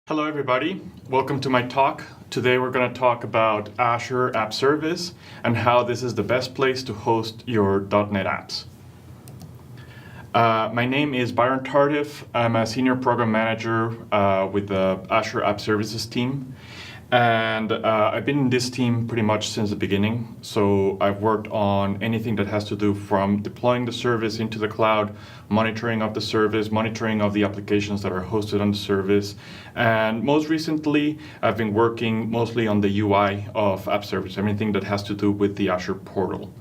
Hello everybody, welcome to my talk. Today we're going to talk about Azure App Service and how this is the best place to host your .NET apps. My name is Byron Tardif. I'm a Senior Program Manager with the Azure App Services team. And I've been in this team pretty much since the beginning. So I've worked on anything that has to do from deploying the service into the cloud, monitoring of the service, monitoring of the applications that are hosted on the service. And most recently, I've been working mostly on the UI of App Service, everything that has to do with the Azure Portal.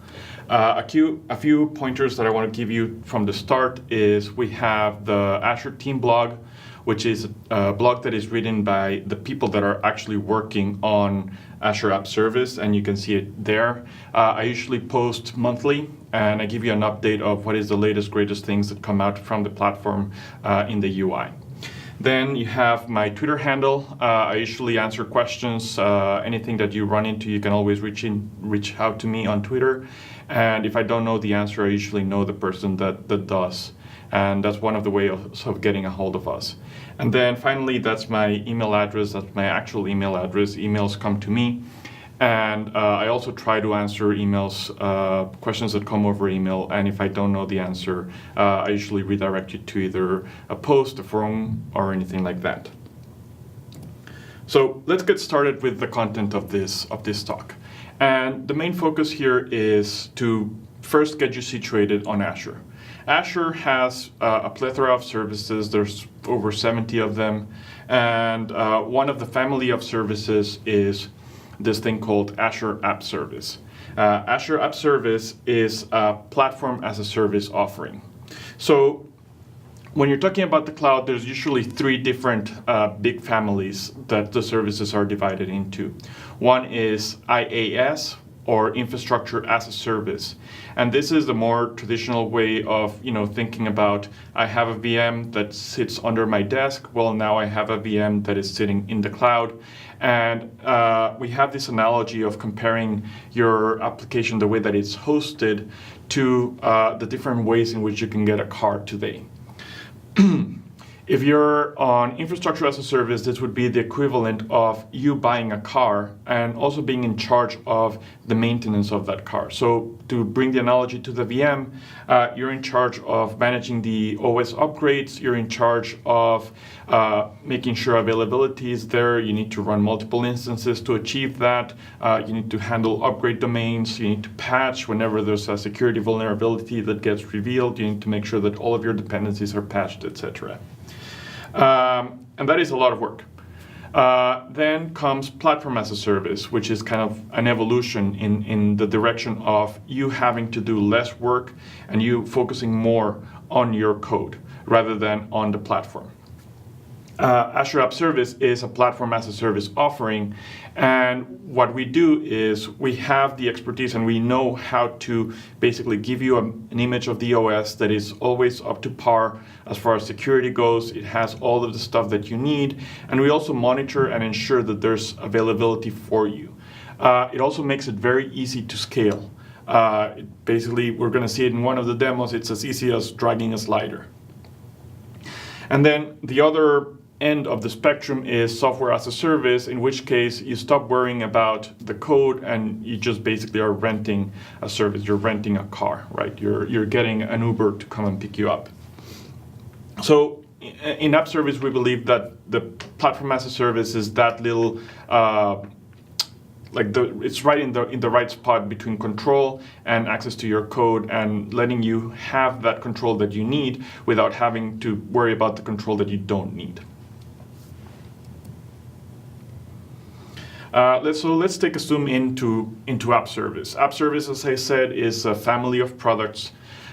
A few pointers that I want to give you from the start is we have the Azure team blog, which is a blog that is written by the people that are actually working on Azure App Service, and you can see it there. I usually post monthly, and I give you an update of what is the latest, greatest things that come out from the platform in the UI. Then you have my Twitter handle. I usually answer questions. Anything that you run into, you can always reach out to me on Twitter. And if I don't know the answer, I usually know the person that does. And that's one of the ways of getting a hold of us. And then finally, that's my email address. That's my actual email address. Emails come to me. And I also try to answer emails, questions that come over email. And if I don't know the answer, I usually redirect you to either a post, a forum, or anything like that. So let's get started with the content of this talk. And the main focus here is to first get you situated on Azure. Azure has a plethora of services. There's over 70 of them. And one of the family of services is this thing called Azure App Service. Azure App Service is a platform as a service offering. So when you're talking about the cloud, there's usually three different big families that the services are divided into. One is IaaS, or infrastructure as a service. And this is the more traditional way of thinking about, I have a VM that sits under my desk. Well, now I have a VM that is sitting in the cloud. And we have this analogy of comparing your application, the way that it's hosted, to the different ways in which you can get a car today. If you're on infrastructure as a service, this would be the equivalent of you buying a car and also being in charge of the maintenance of that car. So to bring the analogy to the VM, you're in charge of managing the OS upgrades. You're in charge of making sure availability is there. You need to run multiple instances to achieve that. You need to handle upgrade domains. You need to patch whenever there's a security vulnerability that gets revealed. You need to make sure that all of your dependencies are patched, etc. And that is a lot of work. Then comes platform as a service, which is kind of an evolution in the direction of you having to do less work and you focusing more on your code rather than on the platform. Azure App Service is a platform as a service offering, and what we do is we have the expertise and we know how to basically give you an image of the OS that is always up to par as far as security goes. It has all of the stuff that you need, and we also monitor and ensure that there's availability for you. It also makes it very easy to scale. Basically, we're going to see it in one of the demos. It's as easy as dragging a slider. And then the other end of the spectrum is software as a service, in which case you stop worrying about the code and you just basically are renting a service. You're renting a car, right? You're getting an Uber to come and pick you up. So in App Service, we believe that the platform as a service is that little it's right in the right spot between control and access to your code, and letting you have that control that you need without having to worry about the control that you don't need. Let's take a zoom into App Service. App Service, as I said, is a family of products,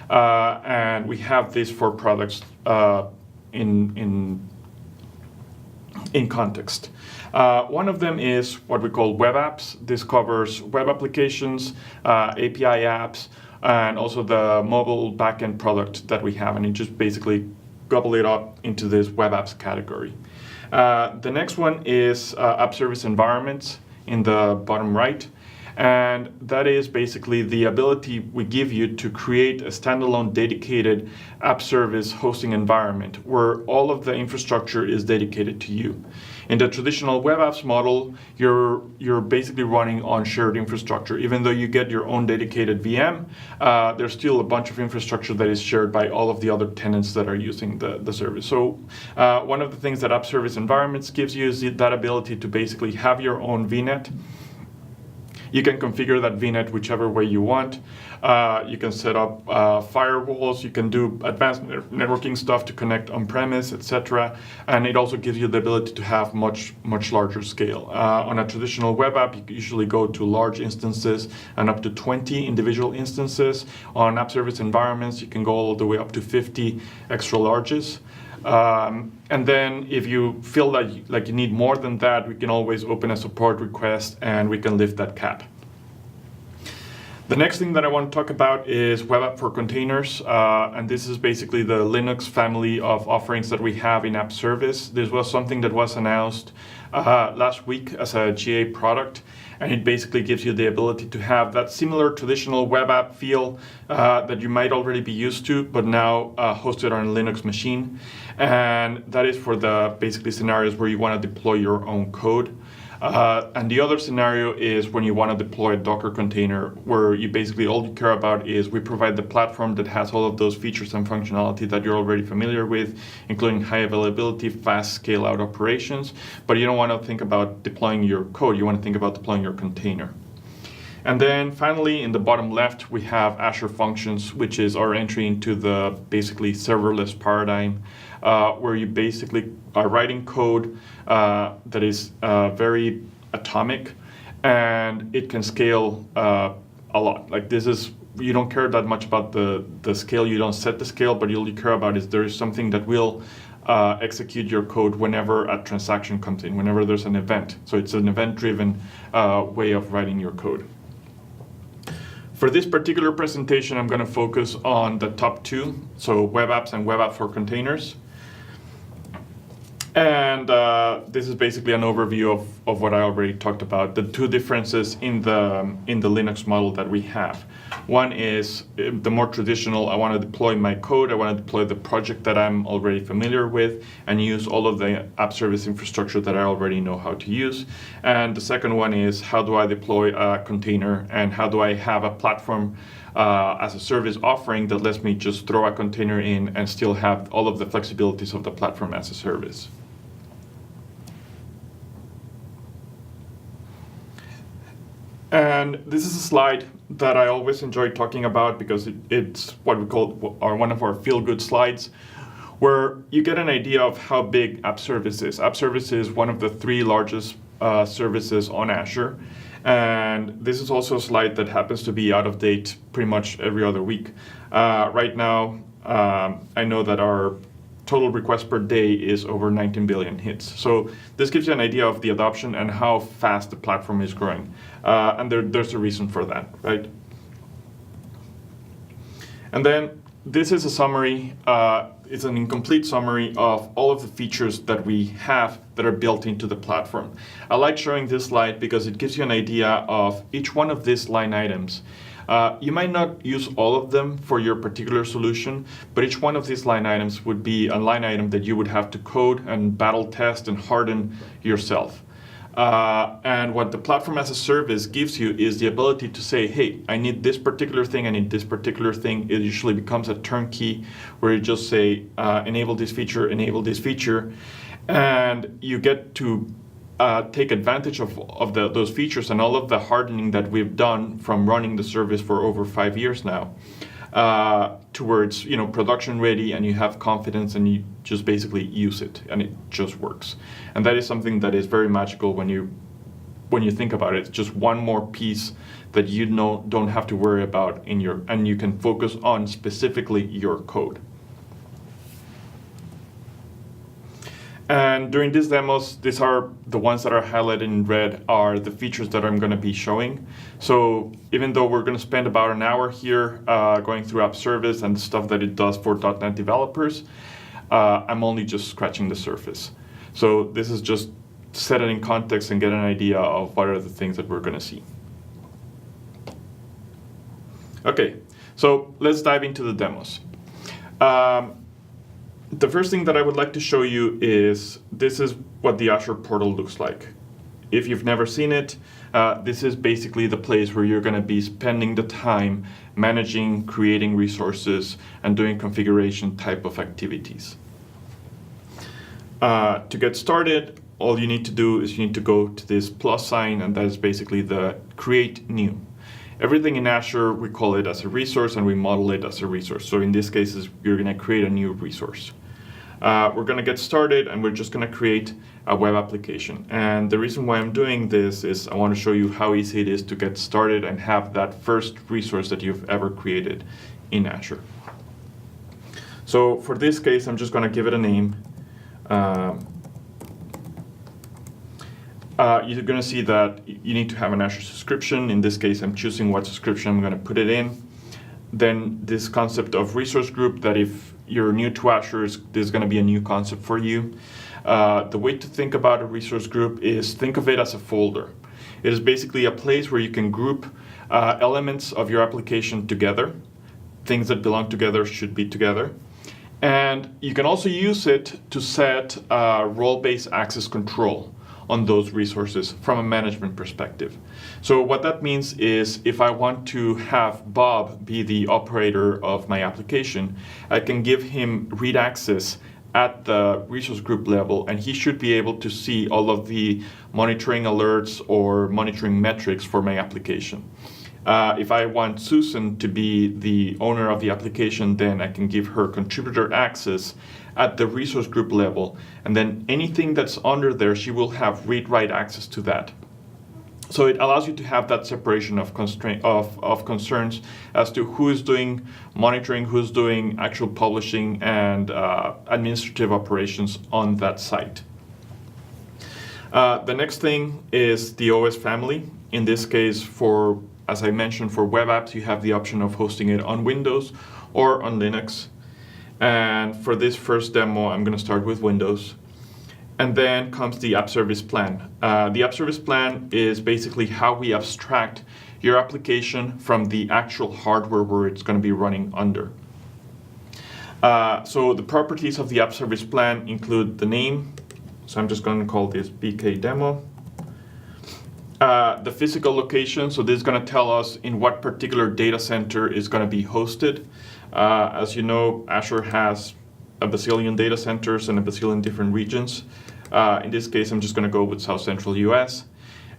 and we have these four products in context. One of them is what we call web apps. This covers web applications, API apps, and also the mobile backend product that we have, and it just basically gobble it up into this web apps category. The next one is App Service environments in the bottom right. And that is basically the ability we give you to create a standalone dedicated app service hosting environment where all of the infrastructure is dedicated to you. In the traditional web apps model, you're basically running on shared infrastructure. Even though you get your own dedicated VM, there's still a bunch of infrastructure that is shared by all of the other tenants that are using the service. So one of the things that App Service Environments gives you is that ability to basically have your own VNet. You can configure that VNet whichever way you want. You can set up firewalls. You can do advanced networking stuff to connect on-premise, etc. And it also gives you the ability to have much larger scale. On a traditional web app, you usually go to large instances and up to 20 individual instances. On app service environments, you can go all the way up to 50 extra larges. And then if you feel like you need more than that, we can always open a support request and we can lift that cap. The next thing that I want to talk about is web app for containers. And this is basically the Linux family of offerings that we have in App Service. This was something that was announced last week as a GA product. And it basically gives you the ability to have that similar traditional web app feel that you might already be used to, but now hosted on a Linux machine. And that is for the basically scenarios where you want to deploy your own code. And the other scenario is when you want to deploy a Docker container, where you basically all you care about is we provide the platform that has all of those features and functionality that you're already familiar with, including high availability, fast scale out operations. But you don't want to think about deploying your code, you want to think about deploying your container. And then finally, in the bottom left, we have Azure Functions, which is our entry into the basically serverless paradigm, where you basically are writing code that is very atomic, and it can scale a lot. Like this is, you don't care that much about the scale, you don't set the scale, but all you care about is there is something that will execute your code whenever a transaction comes in, whenever there's an event. So it's an event-driven way of writing your code. For this particular presentation, I'm going to focus on the top two, so web apps and web apps for containers. And this is basically an overview of what I already talked about, the two differences in the Linux model that we have. One is the more traditional, I want to deploy my code, I want to deploy the project that I'm already familiar with and use all of the app service infrastructure that I already know how to use. And the second one is how do I deploy a container and how do I have a platform as a service offering that lets me just throw a container in and still have all of the flexibilities of the platform as a service. And this is a slide that I always enjoy talking about because it's what we call one of our feel-good slides, where you get an idea of how big App Service is. App Service is one of the three largest services on Azure. And this is also a slide that happens to be out of date pretty much every other week. Right now, I know that our total requests per day is over 19 billion hits. So this gives you an idea of the adoption and how fast the platform is growing. And there's a reason for that, right? And then this is a summary, it's an incomplete summary of all of the features that we have that are built into the platform. I like showing this slide because it gives you an idea of each one of these line items. You might not use all of them for your particular solution, but each one of these line items would be a line item that you would have to code and battle test and harden yourself. And what the platform as a service gives you is the ability to say, hey, I need this particular thing, I need this particular thing. It usually becomes a turnkey where you just say, enable this feature, and you get to take advantage of those features and all of the hardening that we've done from running the service for over 5 years now towards production ready, and you have confidence and you just basically use it and it just works. And that is something that is very magical when you think about it. It's just one more piece that you don't have to worry about and you can focus on specifically your code. And during these demos, these are the ones that are highlighted in red are the features that I'm going to be showing. So even though we're going to spend about an hour here going through App Service and the stuff that it does for .NET developers, I'm only just scratching the surface. So this is just set it in context and get an idea of what are the things that we're going to see. Okay, so let's dive into the demos. The first thing that I would like to show you is this is what the Azure Portal looks like. If you've never seen it, this is basically the place where you're going to be spending the time managing, creating resources, and doing configuration type of activities. To get started, all you need to do is you need to go to this plus sign, and that is basically the create new. Everything in Azure, we call it as a resource and we model it as a resource. So in this case, you're going to create a new resource. We're going to get started and we're just going to create a web application. And the reason why I'm doing this is I want to show you how easy it is to get started and have that first resource that you've ever created in Azure. So for this case, I'm just going to give it a name. You're going to see that you need to have an Azure subscription. In this case, I'm choosing what subscription I'm going to put it in. Then this concept of resource group, that if you're new to Azure, this is going to be a new concept for you. The way to think about a resource group is think of it as a folder. It is basically a place where you can group elements of your application together. Things that belong together should be together. And you can also use it to set role-based access control on those resources from a management perspective. So what that means is if I want to have Bob be the operator of my application, I can give him read access at the resource group level, and he should be able to see all of the monitoring alerts or monitoring metrics for my application. If I want Susan to be the owner of the application, then I can give her contributor access at the resource group level, and then anything that's under there, she will have read-write access to that. So it allows you to have that separation of concerns as to who is doing monitoring, who's doing actual publishing and administrative operations on that site. The next thing is the OS family. In this case, as I mentioned, for web apps, you have the option of hosting it on Windows or on Linux. And for this first demo, I'm going to start with Windows. And then comes the app service plan. The app service plan is basically how we abstract your application from the actual hardware where it's going to be running under. So the properties of the app service plan include the name. So I'm just going to call this BK demo. The physical location, so this is going to tell us in what particular data center is going to be hosted. As you know, Azure has a bazillion data centers and a bazillion different regions. In this case, I'm just going to go with South Central US.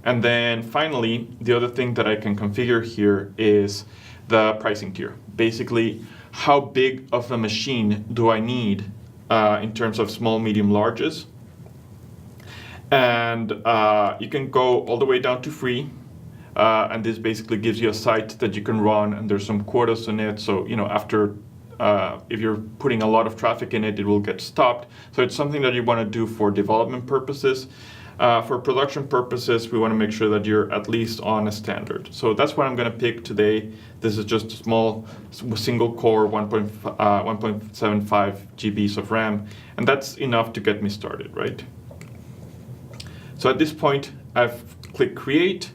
And then finally, the other thing that I can configure here is the pricing tier. Basically, how big of a machine do I need in terms of small, medium, larges? And you can go all the way down to free. And this basically gives you a site that you can run, and there's some quotas in it. So, after, if you're putting a lot of traffic in it, it will get stopped. So it's something that you want to do for development purposes. For production purposes, we want to make sure that you're at least on a standard. So that's what I'm going to pick today. This is just a small single core 1.75 GBs of RAM, and that's enough to get me started, right? So at this point, I've clicked create.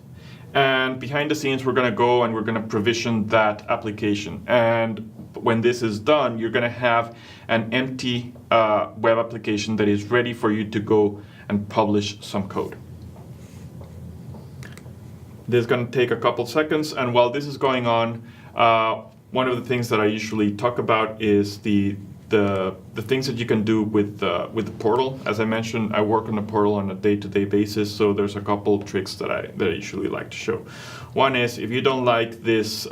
And behind the scenes, we're going to go and we're going to provision that application. And when this is done, you're going to have an empty web application that is ready for you to go and publish some code. This is going to take a couple seconds. And while this is going on, one of the things that I usually talk about is the things that you can do with the portal. As I mentioned, I work on the portal on a day-to-day basis, so there's a couple tricks that I usually like to show. One is, if you don't like this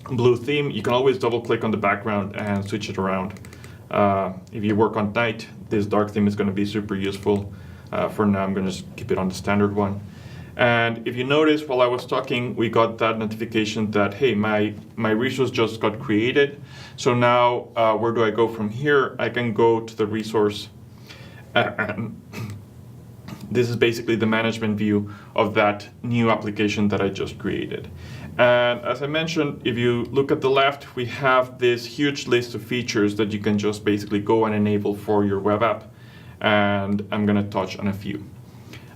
blue theme, you can always double-click on the background and switch it around. If you work on night, this dark theme is going to be super useful. For now, I'm going to just keep it on the standard one. And if you notice, while I was talking, we got that notification that, hey, my resource just got created. So now, where do I go from here? I can go to the resource. And this is basically the management view of that new application that I just created. And as I mentioned, if you look at the left, we have this huge list of features that you can just basically go and enable for your web app. And I'm going to touch on a few.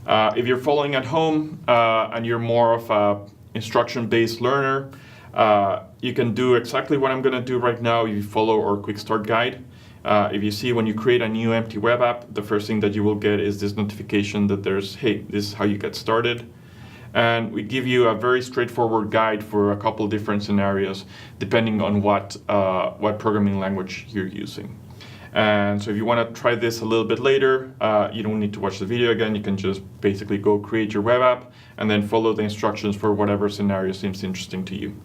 If you're following at home and you're more of a instruction-based learner, You can do exactly what I'm going to do right now if you follow our quick start guide. If you see when you create a new empty web app, the first thing that you will get is this notification that there's, hey, this is how you get started. And we give you a very straightforward guide for a couple different scenarios, depending on what programming language you're using. And so if you want to try this a little bit later, you don't need to watch the video again. You can just basically go create your web app and then follow the instructions for whatever scenario seems interesting to you.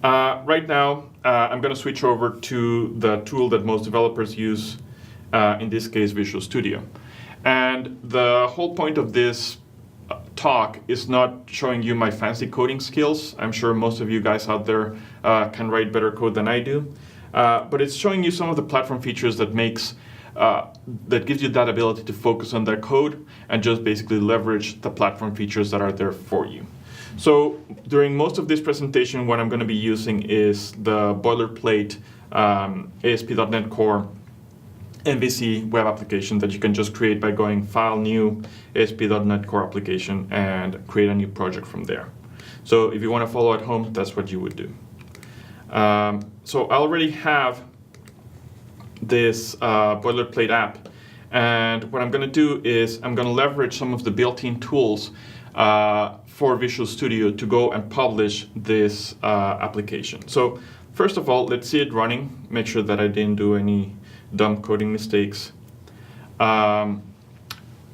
Right now, I'm going to switch over to the tool that most developers use, in this case, Visual Studio. And the whole point of this talk is not showing you my fancy coding skills. I'm sure most of you guys out there can write better code than I do. But it's showing you some of the platform features that gives you that ability to focus on that code and just basically leverage the platform features that are there for you. So during most of this presentation, what I'm going to be using is the boilerplate ASP.NET Core MVC web application that you can just create by going File, New, ASP.NET Core application, and create a new project from there. So if you want to follow at home, that's what you would do. So I already have this boilerplate app, and what I'm going to do is I'm going to leverage some of the built-in tools for Visual Studio to go and publish this application. So first of all, let's see it running, make sure that I didn't do any dumb coding mistakes.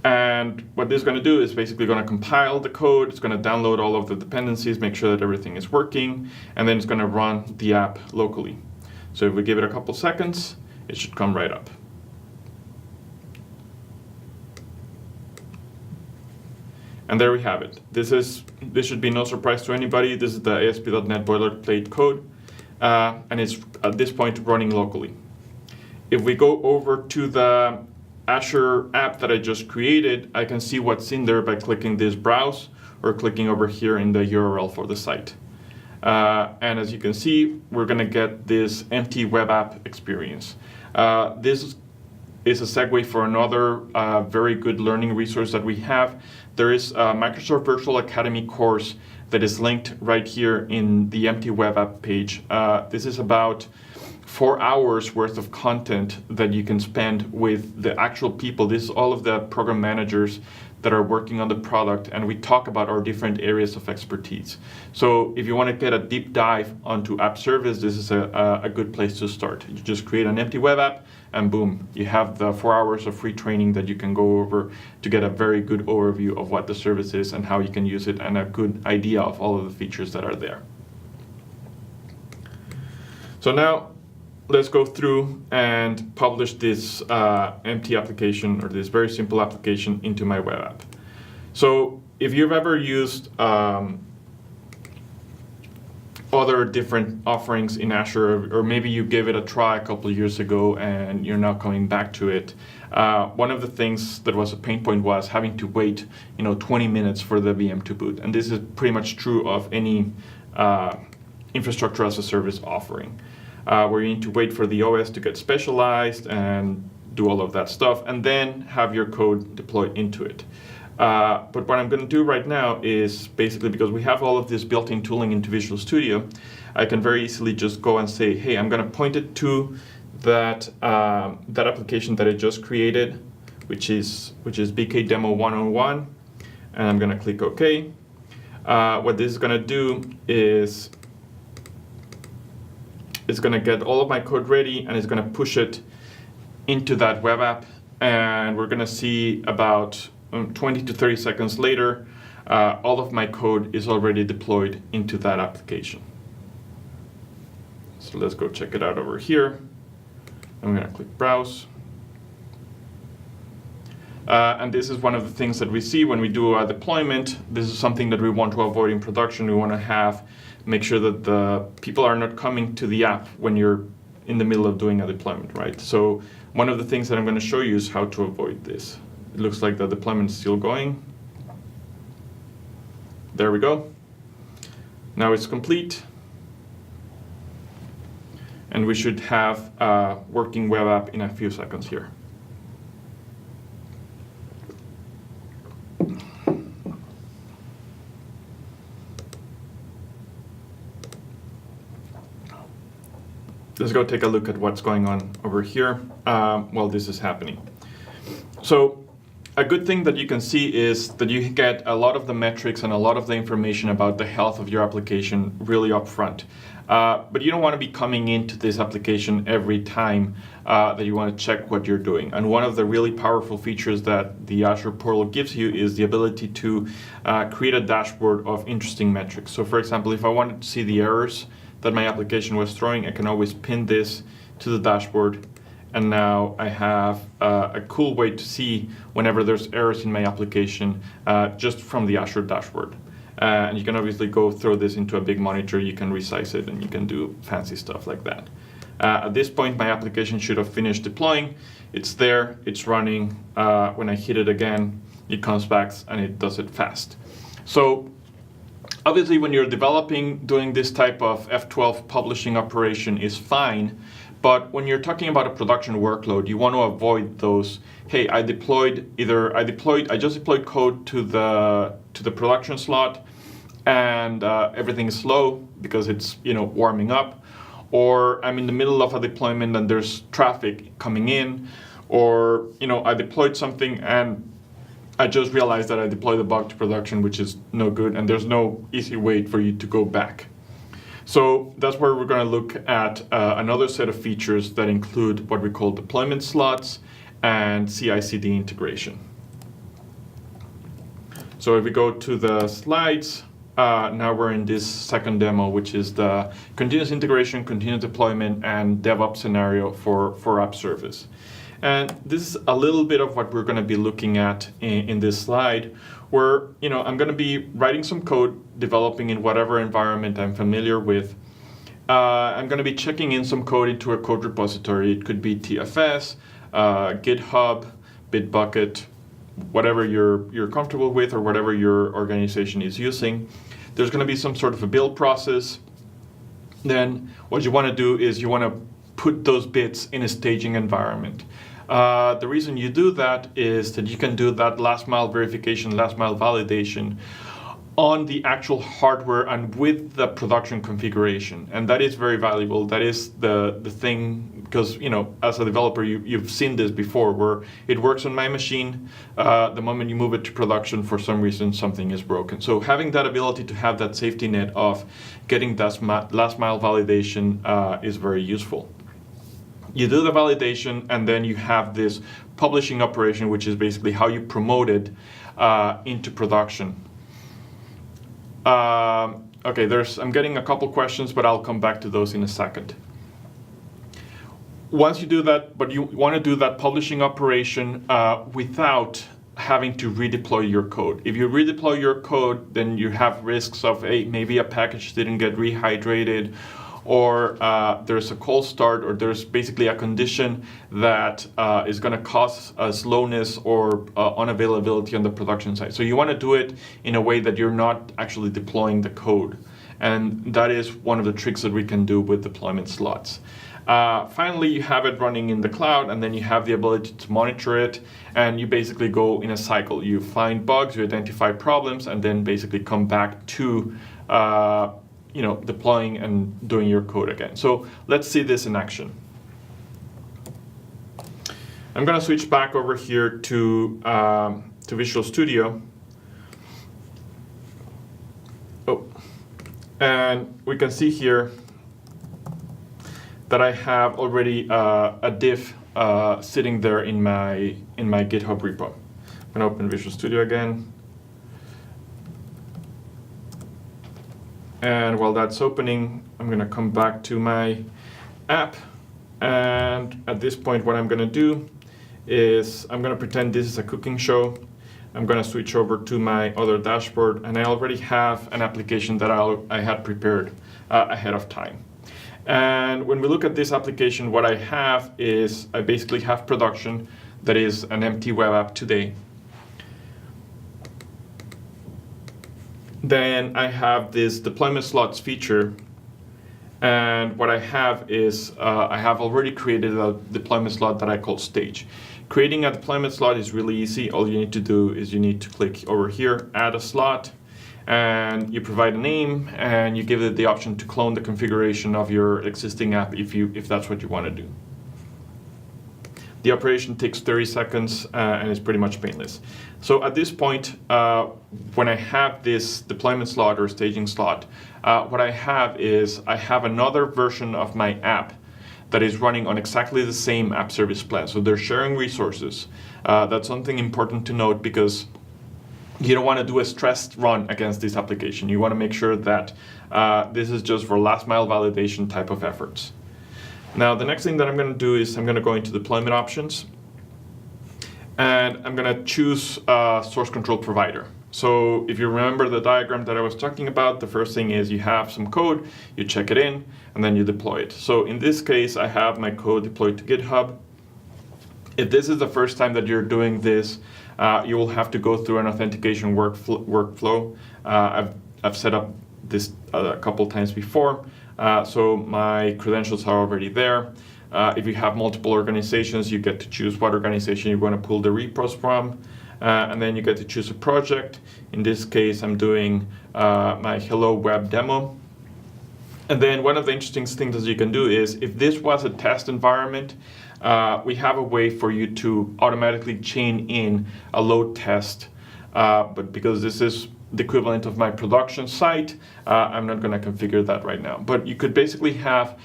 And what this is going to do is basically going to compile the code, it's going to download all of the dependencies, make sure that everything is working, and then it's going to run the app locally. So if we give it a couple seconds, it should come right up. And there we have it. This should be no surprise to anybody. This is the ASP.NET boilerplate code, and it's at this point running locally. If we go over to the Azure app that I just created, I can see what's in there by clicking this browse or clicking over here in the URL for the site. And as you can see, we're going to get this empty web app experience. This is a segue for another very good learning resource that we have. There is a Microsoft Virtual Academy course that is linked right here in the empty web app page. This is about 4 hours worth of content that you can spend with the actual people. This is all of the program managers that are working on the product, and we talk about our different areas of expertise. So if you want to get a deep dive onto app service, this is a good place to start. You just create an empty web app, and boom, you have the 4 hours of free training that you can go over to get a very good overview of what the service is and how you can use it, and a good idea of all of the features that are there. So now, let's go through and publish this empty application, or this very simple application, into my web app. So if you've ever used other different offerings in Azure, or maybe you gave it a try a couple of years ago and you're now coming back to it, one of the things that was a pain point was having to wait 20 minutes for the VM to boot. And this is pretty much true of any infrastructure as a service offering. Where you need to wait for the OS to get specialized and do all of that stuff, and then have your code deployed into it. But what I'm going to do right now is basically, because we have all of this built-in tooling into Visual Studio, I can very easily just go and say, hey, I'm going to point it to that application that I just created, which is BK Demo 101, and I'm going to click OK. What this is going to do is it's going to get all of my code ready, and it's going to push it into that web app, and we're going to see about 20 to 30 seconds later, all of my code is already deployed into that application. So let's go check it out over here. I'm going to click Browse. And this is one of the things that we see when we do a deployment. This is something that we want to avoid in production. We want to make sure that the people are not coming to the app when you're in the middle of doing a deployment, right? So one of the things that I'm going to show you is how to avoid this. It looks like the deployment is still going. There we go. Now it's complete. And we should have a working web app in a few seconds here. let's go take a look at what's going on over here while this is happening. So a good thing that you can see is that you get a lot of the metrics and a lot of the information about the health of your application really up front. But you don't want to be coming into this application every time that you want to check what you're doing. And one of the really powerful features that the Azure Portal gives you is the ability to create a dashboard of interesting metrics. So for example, if I wanted to see the errors that my application was throwing, I can always pin this to the dashboard. And now I have a cool way to see whenever there's errors in my application just from the Azure dashboard. And you can obviously go throw this into a big monitor, you can resize it, and you can do fancy stuff like that. At this point, my application should have finished deploying. It's there, it's running. When I hit it again, it comes back and it does it fast. So obviously when you're developing, doing this type of F12 publishing operation is fine. But when you're talking about a production workload, you want to avoid those, hey, I just deployed code to the production slot and everything is slow because it's warming up, or I'm in the middle of a deployment and there's traffic coming in, or I deployed something and I just realized that I deployed the bug to production, which is no good, and there's no easy way for you to go back. So that's where we're going to look at another set of features that include what we call deployment slots and CI/CD integration. So if we go to the slides, now we're in this second demo, which is the continuous integration, continuous deployment, and DevOps scenario for app service. And this is a little bit of what we're going to be looking at in this slide, where I'm going to be writing some code, developing in whatever environment I'm familiar with. I'm going to be checking in some code into a code repository. It could be TFS, GitHub, Bitbucket, whatever you're comfortable with or whatever your organization is using. There's going to be some sort of a build process. Then what you want to do is you want to put those bits in a staging environment. The reason you do that is that you can do that last mile verification, last mile validation on the actual hardware and with the production configuration. And that is very valuable. That is the thing, because as a developer, you've seen this before, where it works on my machine. The moment you move it to production, for some reason, something is broken. So having that ability to have that safety net of getting that last mile validation is very useful. You do the validation, and then you have this publishing operation, which is basically how you promote it into production. Okay, I'm getting a couple questions, but I'll come back to those in a second. Once you do that, but you want to do that publishing operation without having to redeploy your code. If you redeploy your code, then you have risks of maybe a package didn't get rehydrated, or there's a cold start, or there's basically a condition that is going to cause a slowness or unavailability on the production side. So you want to do it in a way that you're not actually deploying the code. And that is one of the tricks that we can do with deployment slots. Finally, you have it running in the cloud, and then you have the ability to monitor it, and you basically go in a cycle. You find bugs, you identify problems, and then basically come back to deploying and doing your code again. So let's see this in action. I'm going to switch back over here to Visual Studio. And we can see here that I have already a diff sitting there in my GitHub repo. I'm going to open Visual Studio again. And while that's opening, I'm going to come back to my app. And at this point, what I'm going to do is I'm going to pretend this is a cooking show. I'm going to switch over to my other dashboard, and I already have an application that I had prepared ahead of time. And when we look at this application, what I have is I basically have production that is an empty web app today. Then I have this deployment slots feature, and what I have is I have already created a deployment slot that I call stage. Creating a deployment slot is really easy. All you need to do is you need to click over here, add a slot, and you provide a name, and you give it the option to clone the configuration of your existing app if that's what you want to do. The operation takes 30 seconds and is pretty much painless. So at this point, when I have this deployment slot or staging slot, what I have is I have another version of my app that is running on exactly the same app service plan. So they're sharing resources. That's something important to note, because you don't want to do a stressed run against this application. You want to make sure that this is just for last mile validation type of efforts. Now, the next thing that I'm going to do is I'm going to go into deployment options, and I'm going to choose source control provider. So if you remember the diagram that I was talking about, the first thing is you have some code, you check it in, and then you deploy it. So in this case, I have my code deployed to GitHub. If this is the first time that you're doing this, you will have to go through an authentication workflow. I've set up this a couple times before, so my credentials are already there. If you have multiple organizations, you get to choose what organization you want to pull the repos from, and then you get to choose a project. In this case, I'm doing my Hello Web demo. And then one of the interesting things that you can do is, if this was a test environment, we have a way for you to automatically chain in a load test. But because this is the equivalent of my production site, I'm not going to configure that right now. But you could basically have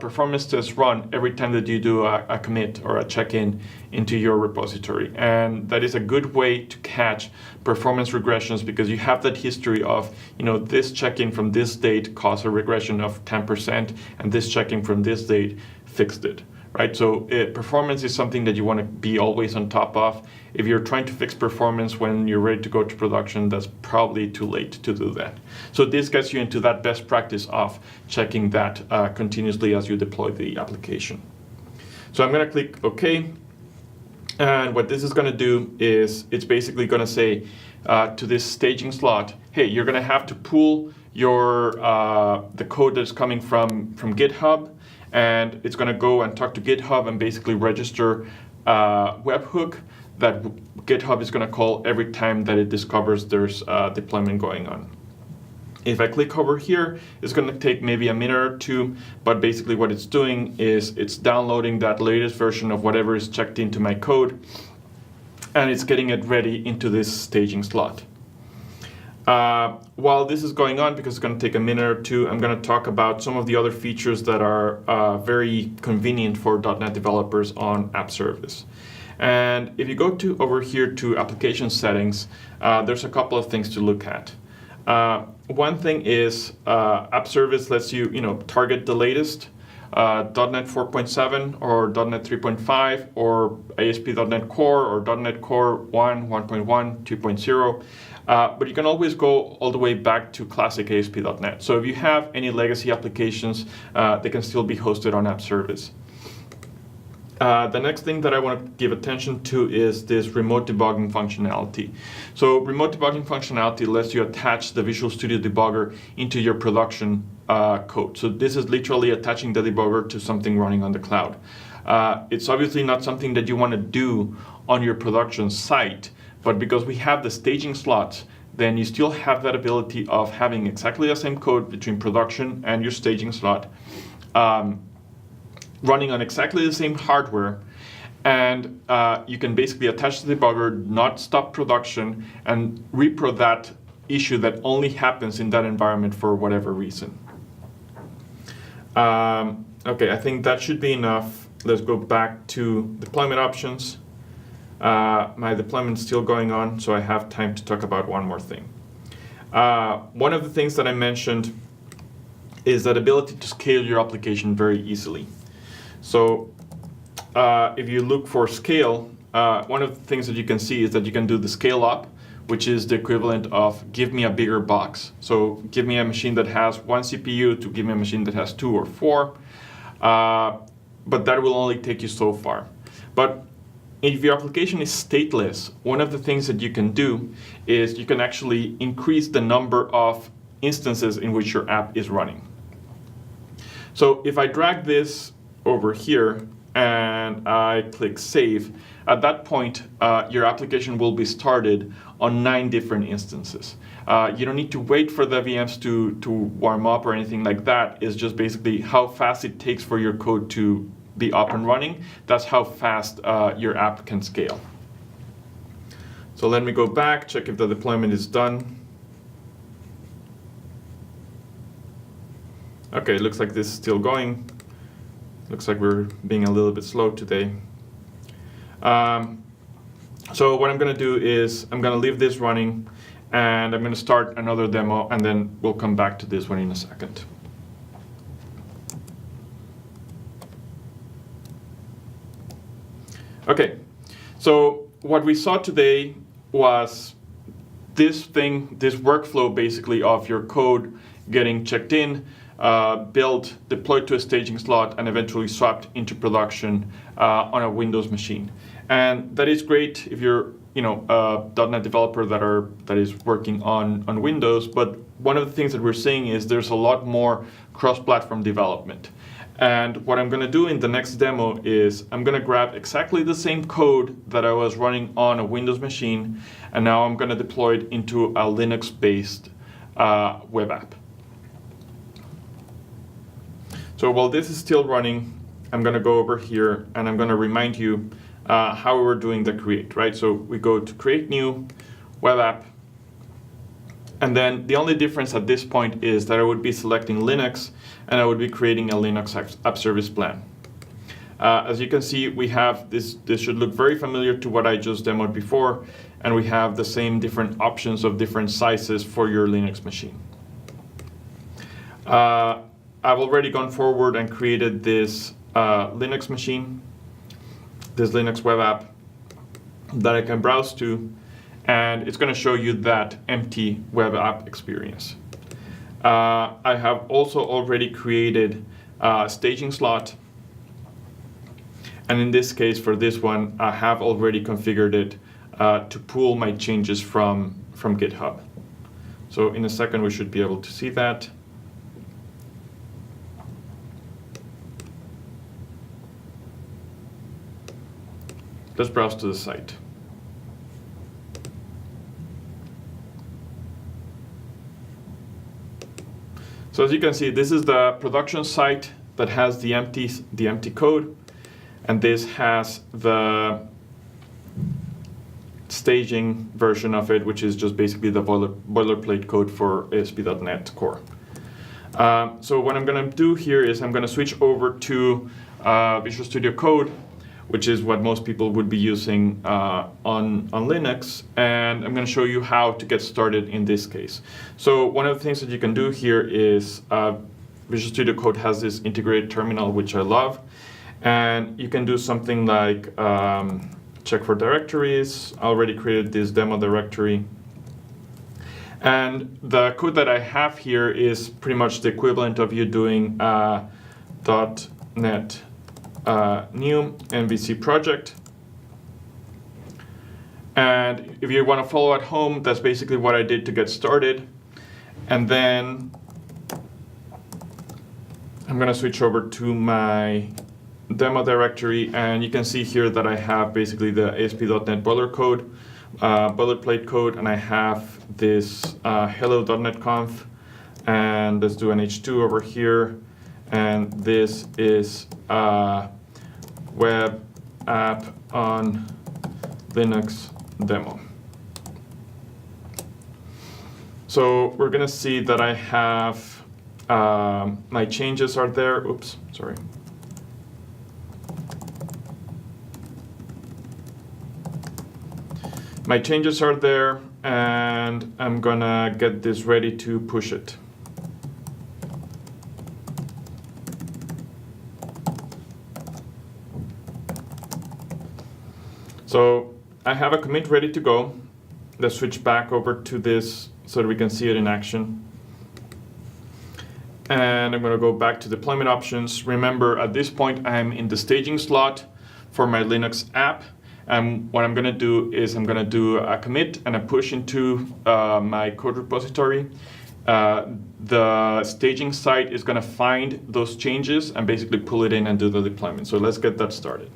performance tests run every time that you do a commit or a check-in into your repository. And that is a good way to catch performance regressions, because you have that history of, this check-in from this date caused a regression of 10%, and this check-in from this date fixed it. Right? So performance is something that you want to be always on top of. If you're trying to fix performance when you're ready to go to production, that's probably too late to do that. So this gets you into that best practice of checking that continuously as you deploy the application. So I'm going to click OK. And what this is going to do is it's basically going to say to this staging slot, hey, you're going to have to pull your the code that's coming from GitHub, and it's going to go and talk to GitHub and basically register a webhook that GitHub is going to call every time that it discovers there's deployment going on. If I click over here, it's going to take maybe a minute or two, but basically what it's doing is it's downloading that latest version of whatever is checked into my code, and it's getting it ready into this staging slot. While this is going on, because it's going to take a minute or two, I'm going to talk about some of the other features that are very convenient for .NET developers on App Service. And if you go over here to application settings, there's a couple of things to look at. One thing is App Service lets you, target the latest .NET 4.7 or .NET 3.5 or ASP.NET Core or .NET Core 1, 1.1, 2.0. But you can always go all the way back to classic ASP.NET. So if you have any legacy applications, they can still be hosted on App Service. The next thing that I want to give attention to is this remote debugging functionality. So remote debugging functionality lets you attach the Visual Studio Debugger into your production code. So this is literally attaching the debugger to something running on the cloud. It's obviously not something that you want to do on your production site, but because we have the staging slots, then you still have that ability of having exactly the same code between production and your staging slot, running on exactly the same hardware, and you can basically attach the debugger, not stop production, and repro that issue that only happens in that environment for whatever reason. Okay, I think that should be enough. Let's go back to deployment options. My deployment is still going on, so I have time to talk about one more thing. One of the things that I mentioned is that ability to scale your application very easily. So if you look for scale, one of the things that you can see is that you can do the scale up, which is the equivalent of give me a bigger box. So give me a machine that has 1 CPU to give me a machine that has 2 or 4. But that will only take you so far. But if your application is stateless, one of the things that you can do is you can actually increase the number of instances in which your app is running. So if I drag this over here and I click save, at that point, your application will be started on 9 different instances. You don't need to wait for the VMs to warm up or anything like that. It's just basically how fast it takes for your code to be up and running. That's how fast your app can scale. So let me go back, check if the deployment is done. Okay, looks like this is still going. Looks like we're being a little bit slow today. So what I'm going to do is I'm going to leave this running, and I'm going to start another demo, and then we'll come back to this one in a second. Okay, so what we saw today was this workflow basically of your code getting checked in, built, deployed to a staging slot, and eventually swapped into production on a Windows machine. And that is great if you're a .NET developer that is working on Windows, but one of the things that we're seeing is there's a lot more cross-platform development. And what I'm going to do in the next demo is I'm going to grab exactly the same code that I was running on a Windows machine, and now I'm going to deploy it into a Linux-based web app. So while this is still running, I'm going to go over here and I'm going to remind you how we're doing the create, right? So we go to create new web app, and then the only difference at this point is that I would be selecting Linux and I would be creating a Linux app service plan. As you can see, we have this should look very familiar to what I just demoed before, and we have the same different options of different sizes for your Linux machine. I've already gone forward and created this Linux machine, this Linux web app that I can browse to, and it's going to show you that empty web app experience. I have also already created a staging slot, and in this case, for this one, I have already configured it to pull my changes from GitHub. So in a second, we should be able to see that. Let's browse to the site. So as you can see, this is the production site that has the empty code, and this has the staging version of it, which is just basically the boilerplate code for ASP.NET Core. So what I'm going to do here is I'm going to switch over to Visual Studio Code, which is what most people would be using on Linux, and I'm going to show you how to get started in this case. So one of the things that you can do here is Visual Studio Code has this integrated terminal, which I love, and you can do something like check for directories. I already created this demo directory, and the code that I have here is pretty much the equivalent of you doing .NET new MVC project. And if you want to follow at home, that's basically what I did to get started. And then I'm going to switch over to my demo directory, and you can see here that I have basically the ASP.NET boilerplate code, and I have this hello.NET conf, and let's do an H2 over here, and this is web app on Linux demo. So we're going to see that I have my changes are there. Oops, sorry. My changes are there, and I'm going to get this ready to push it. So I have a commit ready to go. Let's switch back over to this so that we can see it in action. And I'm going to go back to deployment options. Remember, at this point, I'm in the staging slot for my Linux app. And what I'm going to do is I'm going to do a commit and a push into my code repository. the staging site is going to find those changes and basically pull it in and do the deployment. So let's get that started.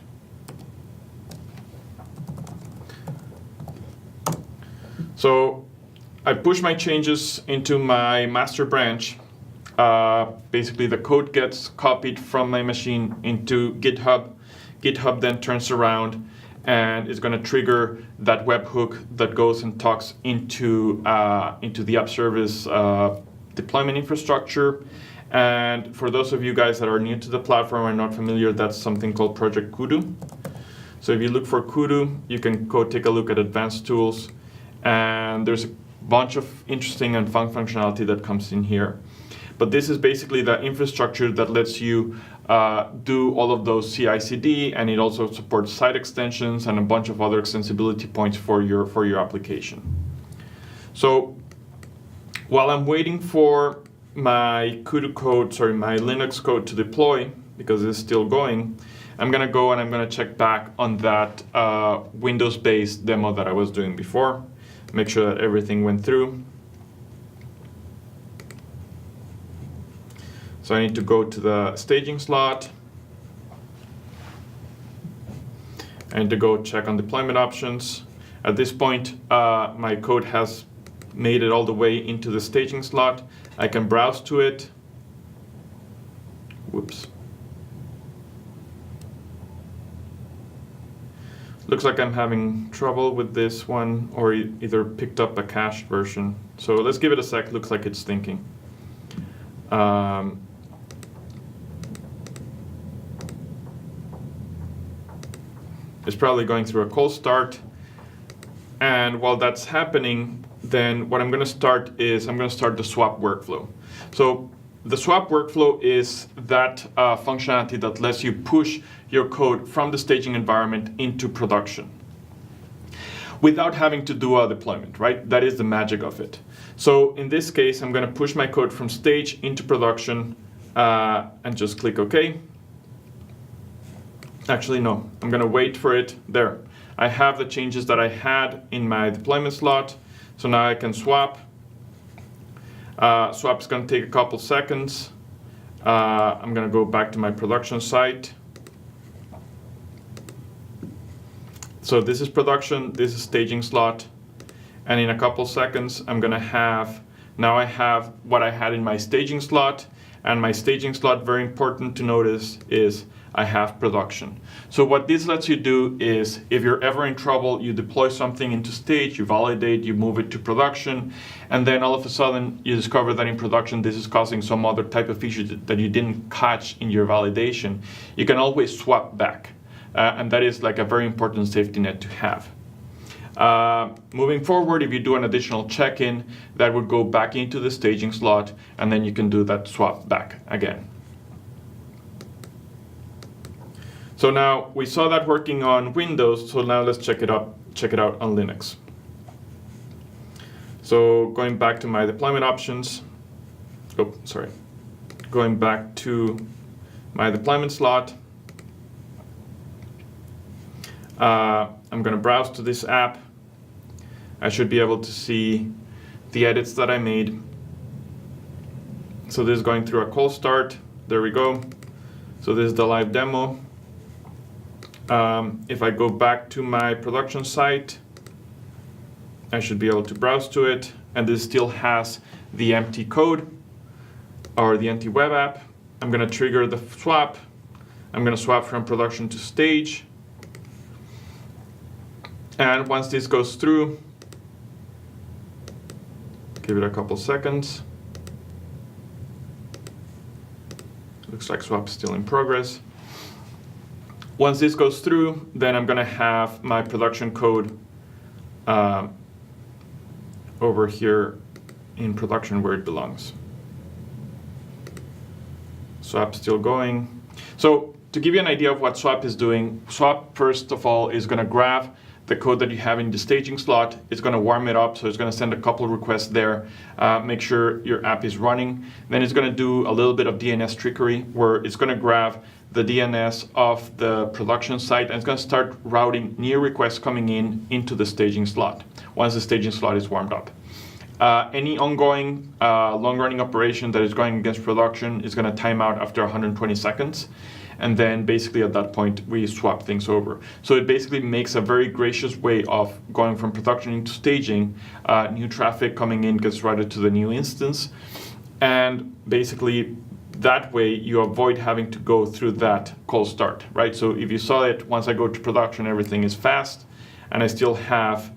So I push my changes into my master branch. Basically, the code gets copied from my machine into GitHub. GitHub then turns around and is going to trigger that webhook that goes and talks into the app service deployment infrastructure. And for those of you guys that are new to the platform and not familiar, that's something called Project Kudu. So if you look for Kudu, you can go take a look at advanced tools. And there's a bunch of interesting and fun functionality that comes in here. But this is basically the infrastructure that lets you do all of those CI/CD, and it also supports site extensions and a bunch of other extensibility points for your application. So while I'm waiting for my Kudu code, my Linux code to deploy, because it's still going, I'm gonna go and I'm gonna check back on that Windows-based demo that I was doing before. Make sure that everything went through. So I need to go to the staging slot. I need to go check on deployment options. At this point, my code has made it all the way into the staging slot. I can browse to it. Whoops. Looks like I'm having trouble with this one, or either picked up a cached version. So let's give it a sec. Looks like it's thinking. It's probably going through a cold start. And while that's happening, then what I'm going to start is I'm going to start the swap workflow. So the swap workflow is that functionality that lets you push your code from the staging environment into production without having to do a deployment, right? That is the magic of it. So in this case, I'm going to push my code from stage into production and just click OK. Actually, no, I'm going to wait for it. There. I have the changes that I had in my deployment slot. So now I can swap. Swap is going to take a couple seconds. I'm going to go back to my production site. So this is production, this is staging slot. And in a couple seconds, I'm going to have, now I have what I had in my staging slot. And my staging slot, very important to notice, is I have production. So what this lets you do is, if you're ever in trouble, you deploy something into stage, you validate, you move it to production, and then all of a sudden you discover that in production this is causing some other type of issue that you didn't catch in your validation. You can always swap back, and that is like a very important safety net to have. Moving forward, if you do an additional check-in, that would go back into the staging slot, and then you can do that swap back again. So now we saw that working on Windows, so now let's check it out on Linux. So going back to my deployment options, going back to my deployment slot, I'm going to browse to this app. I should be able to see the edits that I made. So this is going through a cold start. There we go. So this is the live demo. If I go back to my production site, I should be able to browse to it, and this still has the empty code or the empty web app. I'm going to trigger the swap. I'm going to swap from production to stage. And once this goes through, give it a couple seconds. Looks like swap is still in progress. Once this goes through, then I'm going to have my production code over here in production where it belongs. Swap still going. So to give you an idea of what swap is doing, swap first of all is going to grab the code that you have in the staging slot. It's going to warm it up, so it's going to send a couple of requests there, make sure your app is running. Then it's going to do a little bit of DNS trickery, where it's going to grab the DNS of the production site, and it's going to start routing new requests coming in into the staging slot once the staging slot is warmed up. any ongoing long-running operation that is going against production is going to time out after 120 seconds. And then basically at that point, we swap things over. So it basically makes a very gracious way of going from production into staging. New traffic coming in gets routed to the new instance. And basically, that way you avoid having to go through that cold start, right? So if you saw it, once I go to production, everything is fast, and I still have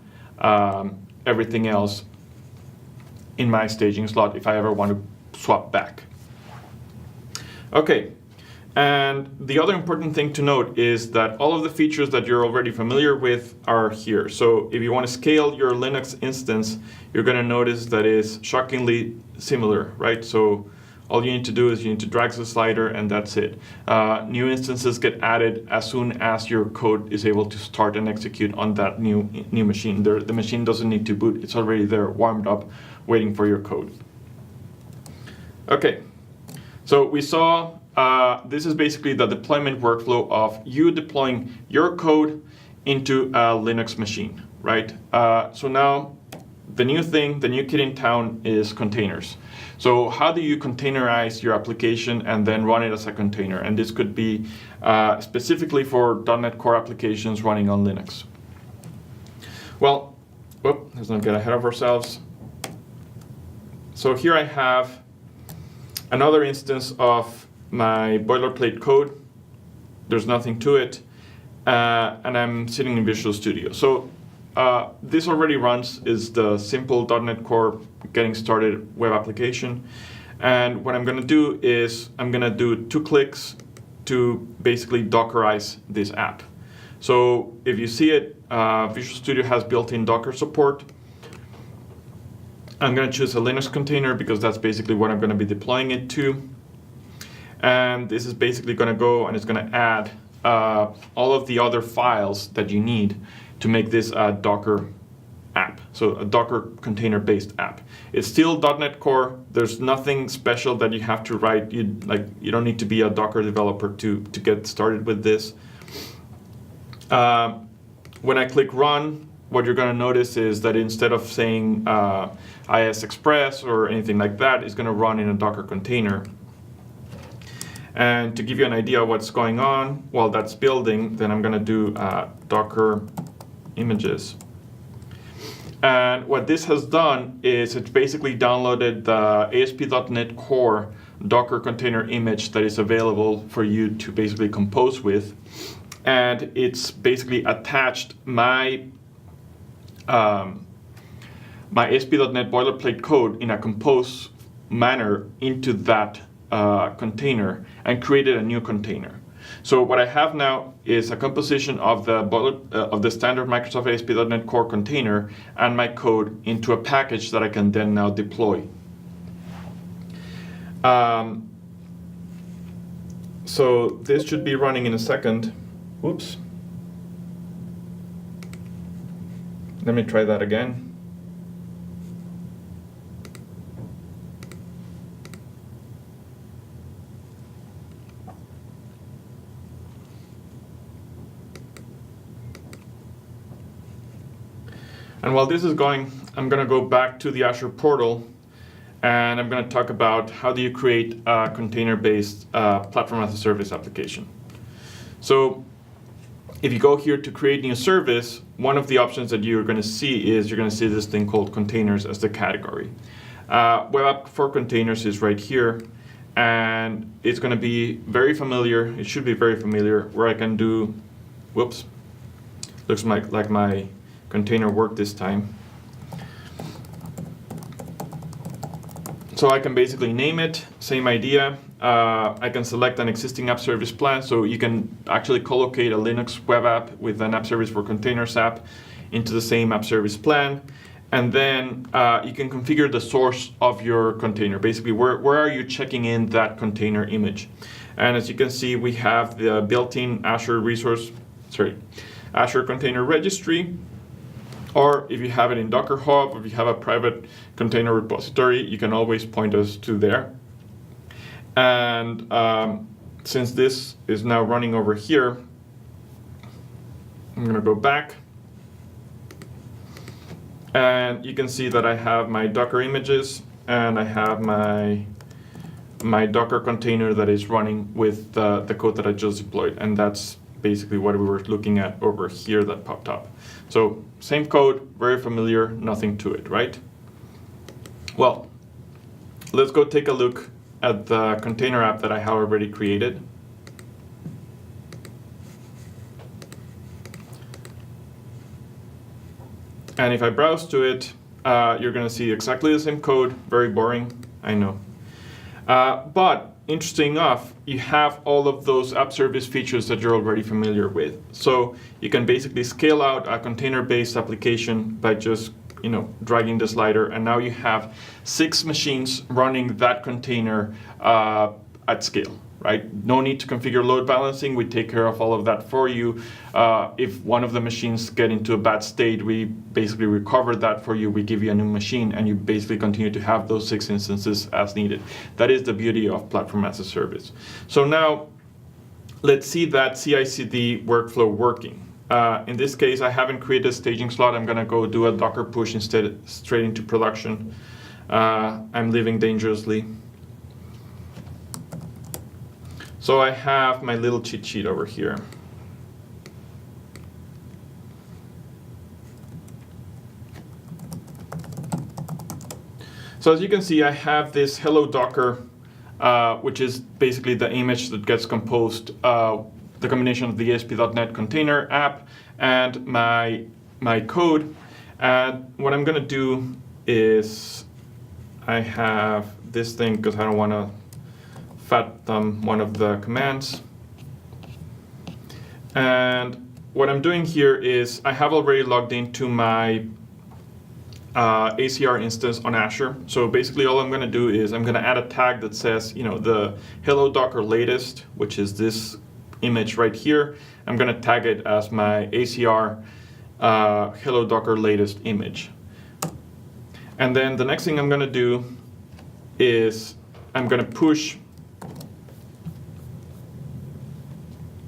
everything else in my staging slot if I ever want to swap back. Okay. And the other important thing to note is that all of the features that you're already familiar with are here. So if you want to scale your Linux instance, you're going to notice that is shockingly similar, right? So all you need to do is you need to drag the slider and that's it. New instances get added as soon as your code is able to start and execute on that new machine. The machine doesn't need to boot. It's already there, warmed up, waiting for your code. Okay, so we saw this is basically the deployment workflow of you deploying your code into a Linux machine, right? So now the new kid in town is containers. So how do you containerize your application and then run it as a container? And this could be specifically for .NET Core applications running on Linux. Well, let's not get ahead of ourselves. So here I have another instance of my boilerplate code. There's nothing to it, and I'm sitting in Visual Studio. So this already runs is the simple .NET Core getting started web application. And what I'm going to do is I'm going to do 2 clicks to basically Dockerize this app. So if you see it, Visual Studio has built-in Docker support. I'm going to choose a Linux container because that's basically what I'm going to be deploying it to. And this is basically going to go and it's going to add all of the other files that you need to make this a Docker app. So a Docker container-based app. It's still .NET Core. There's nothing special that you have to write. You don't need to be a Docker developer to get started with this. When I click Run, what you're going to notice is that instead of saying IS Express or anything like that, it's going to run in a Docker container. And to give you an idea of what's going on while that's building, then I'm going to do Docker images. And what this has done is it's basically downloaded the ASP.NET Core Docker container image that is available for you to basically compose with. And it's basically attached my ASP.NET boilerplate code in a compose manner into that container and created a new container. So what I have now is a composition of the standard Microsoft ASP.NET Core container and my code into a package that I can then now deploy. So this should be running in a second. Whoops. Let me try that again. And while this is going, I'm going to go back to the Azure Portal, and I'm going to talk about how do you create a container-based platform as a service application. So if you go here to create new service, one of the options that you're going to see is you're going to see this thing called containers as the category. Web app for containers is right here, and it's going to be very familiar. It should be very familiar where I can do, whoops, looks like my container worked this time. So I can basically name it, same idea. I can select an existing app service plan, so you can actually collocate a Linux web app with an app service for containers app into the same app service plan. And then you can configure the source of your container. Basically, where are you checking in that container image? And as you can see, we have the built-in Azure Container Registry. Or if you have it in Docker Hub, or if you have a private container repository, you can always point us to there. And since this is now running over here, I'm going to go back. And you can see that I have my Docker images and I have my Docker container that is running with the code that I just deployed. And that's basically what we were looking at over here that popped up. So same code, very familiar, nothing to it, right? Well, let's go take a look at the container app that I have already created. And if I browse to it, you're going to see exactly the same code. Very boring, I know. But interesting enough, you have all of those app service features that you're already familiar with. So you can basically scale out a container-based application by just dragging the slider, and now you have 6 machines running that container at scale. Right? No need to configure load balancing. We take care of all of that for you. If one of the machines get into a bad state, we basically recover that for you. We give you a new machine, and you basically continue to have those 6 instances as needed. That is the beauty of Platform as a Service. So now, let's see that CI/CD workflow working. In this case, I haven't created a staging slot. I'm going to go do a Docker push instead, straight into production. I'm living dangerously. So I have my little cheat sheet over here. So as you can see, I have this hello Docker, which is basically the image that gets composed, the combination of the ASP.NET Container app and my code. And what I'm going to do is I have this thing, because I don't want to fat thumb one of the commands. And what I'm doing here is I have already logged into my ACR instance on Azure. So basically all I'm going to do is I'm going to add a tag that says, the hello Docker latest, which is this image right here. I'm going to tag it as my ACR hello Docker latest image. And then the next thing I'm going to do is I'm going to push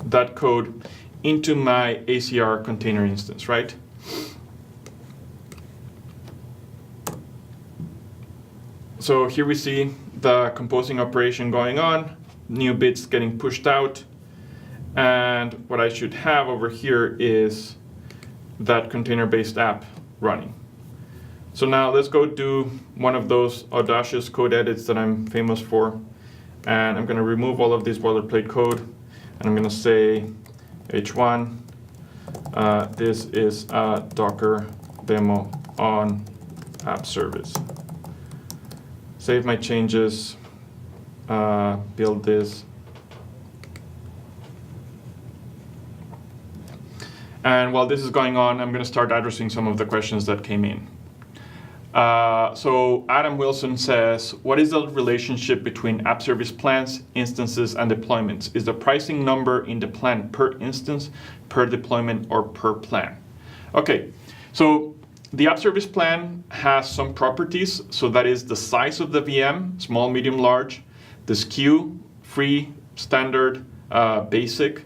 that code into my ACR container instance, right? So here we see the composing operation going on, new bits getting pushed out, and what I should have over here is that container-based app running. So now let's go do one of those audacious code edits that I'm famous for, and I'm going to remove all of this boilerplate code. And I'm going to say h1, this is a Docker demo on app service. Save my changes, build this. And while this is going on, I'm going to start addressing some of the questions that came in. So Adam Wilson says, what is the relationship between app service plans, instances, and deployments? Is the pricing number in the plan per instance, per deployment, or per plan? Okay, so the app service plan has some properties. So that is the size of the VM, small, medium, large, the SKU, free, standard, basic,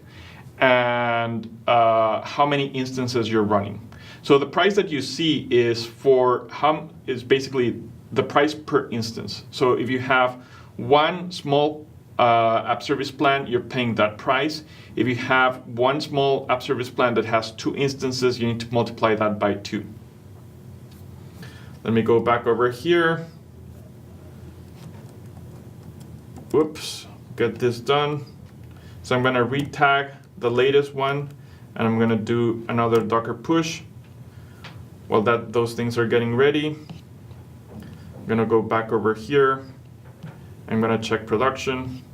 and how many instances you're running. So the price that you see is basically the price per instance. So if you have one small app service plan, you're paying that price. If you have one small app service plan that has 2 instances, you need to multiply that by 2. Let me go back over here. Whoops, get this done. So I'm going to retag the latest one, and I'm going to do another Docker push. While those things are getting ready, I'm going to go back over here. I'm going to check production,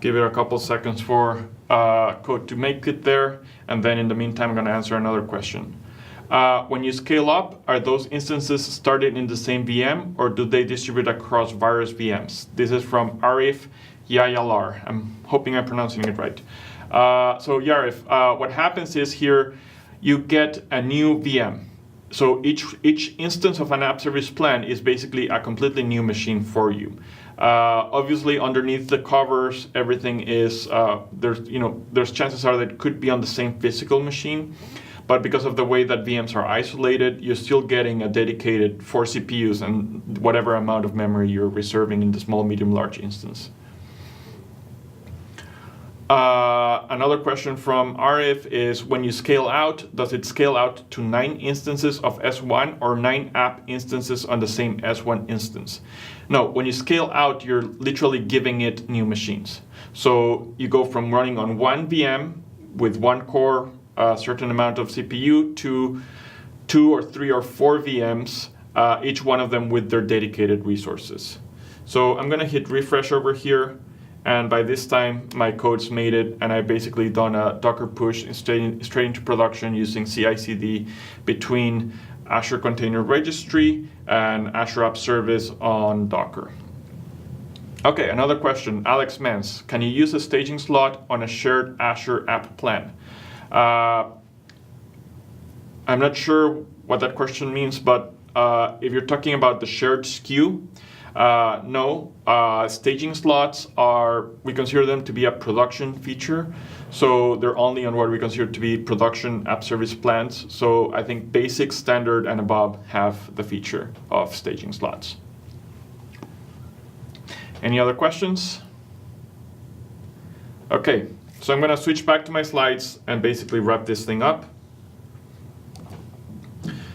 give it a couple seconds for code to make it there, and then in the meantime, I'm going to answer another question. When you scale up, are those instances started in the same VM, or do they distribute across various VMs? This is from Arif Yayalar. I'm hoping I'm pronouncing it right. So Yarif, what happens is here, you get a new VM. So each instance of an app service plan is basically a completely new machine for you. Obviously, underneath the covers, everything is there's chances are that it could be on the same physical machine, but because of the way that VMs are isolated, you're still getting a dedicated 4 CPUs and whatever amount of memory you're reserving in the small, medium, large instance. Another question from Arif is, when you scale out, does it scale out to 9 instances of S1 or 9 app instances on the same S1 instance? No, when you scale out, you're literally giving it new machines. So you go from running on one VM with one core, a certain amount of CPU, to 2 or 3 or 4 VMs, each one of them with their dedicated resources. So I'm going to hit refresh over here. And by this time, my code's made it, and I've basically done a Docker push straight into production using CI/CD between Azure Container Registry and Azure App Service on Docker. Okay, another question, Alex Mans. Can you use a staging slot on a shared Azure app plan? I'm not sure what that question means, but if you're talking about the shared SKU, no, staging slots we consider them to be a production feature. So they're only on what we consider to be production app service plans. So I think basic, standard, and above have the feature of staging slots. Any other questions? Okay, so I'm going to switch back to my slides and basically wrap this thing up.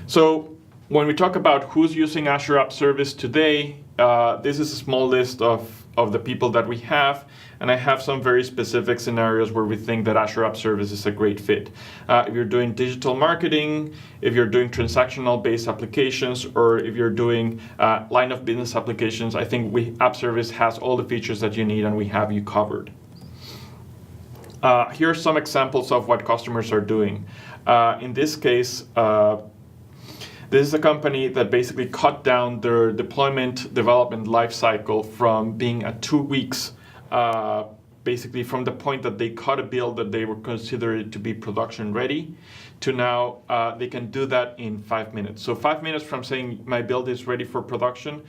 So when we talk about who's using Azure App Service today, this is a small list of the people that we have, and I have some very specific scenarios where we think that Azure App Service is a great fit. If you're doing digital marketing, if you're doing transactional-based applications, or if you're doing line of business applications, I think App Service has all the features that you need, and we have you covered. Here are some examples of what customers are doing. In this case, this is a company that basically cut down their deployment development lifecycle from being at 2 weeks, basically from the point that they cut a build that they were considered to be production ready, to now they can do that in 5 minutes. So 5 minutes from saying my build is ready for production,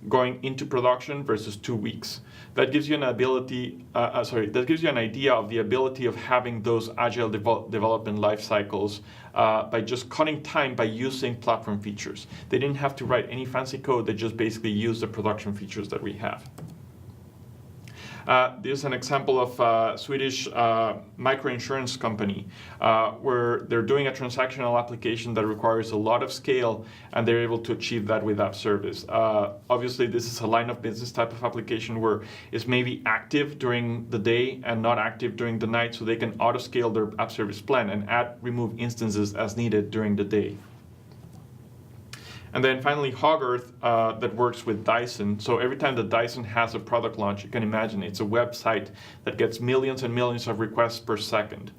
going into production versus 2 weeks. That gives you an that gives you an idea of the ability of having those agile development life cycles by just cutting time by using platform features. They didn't have to write any fancy code, they just basically used the production features that we have. This is an example of a Swedish microinsurance company where they're doing a transactional application that requires a lot of scale, and they're able to achieve that with App Service. Obviously, this is a line of business type of application where it's maybe active during the day and not active during the night, so they can auto-scale their App Service plan and remove instances as needed during the day. And then finally, Hogarth, that works with Dyson. So every time that Dyson has a product launch, you can imagine it's a website that gets millions and millions of requests per second.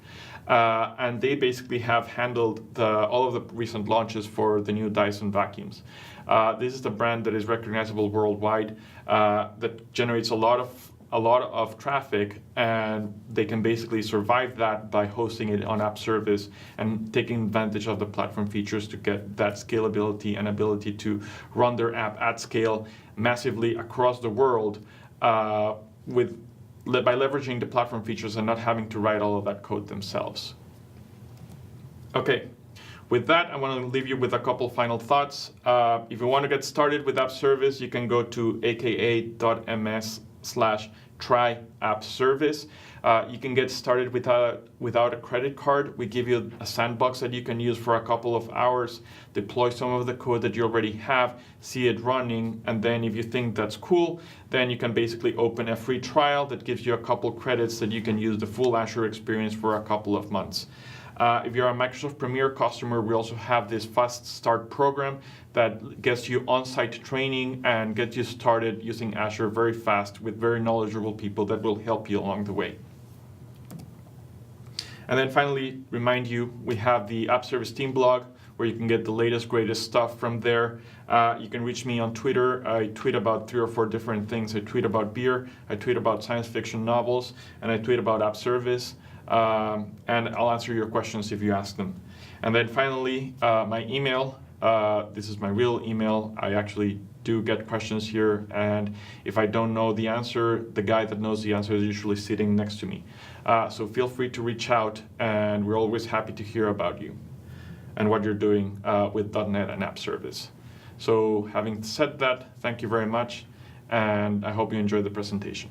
And they basically have handled all of the recent launches for the new Dyson vacuums. This is the brand that is recognizable worldwide, that generates a lot of traffic, and they can basically survive that by hosting it on App Service and taking advantage of the platform features to get that scalability and ability to run their app at scale massively across the world by leveraging the platform features and not having to write all of that code themselves. Okay. With that, I want to leave you with a couple final thoughts. If you want to get started with App Service, you can go to aka.ms/try app service. You can get started without a credit card. We give you a sandbox that you can use for a couple of hours, deploy some of the code that you already have, see it running, and then if you think that's cool, then you can basically open a free trial that gives you a couple credits that you can use the full Azure experience for a couple of months. If you're a Microsoft Premier customer, we also have this Fast Start program that gets you on-site training and gets you started using Azure very fast with very knowledgeable people that will help you along the way. And then finally, remind you, we have the App Service team blog where you can get the latest, greatest stuff from there. You can reach me on Twitter. I tweet about 3 or 4 different things. I tweet about beer, I tweet about science fiction novels, and I tweet about App Service. And I'll answer your questions if you ask them. And then finally, my email. This is my real email. I actually do get questions here, and if I don't know the answer, the guy that knows the answer is usually sitting next to me. So feel free to reach out, and we're always happy to hear about you. and what you're doing with .NET and App Service. So having said that, thank you very much, and I hope you enjoyed the presentation.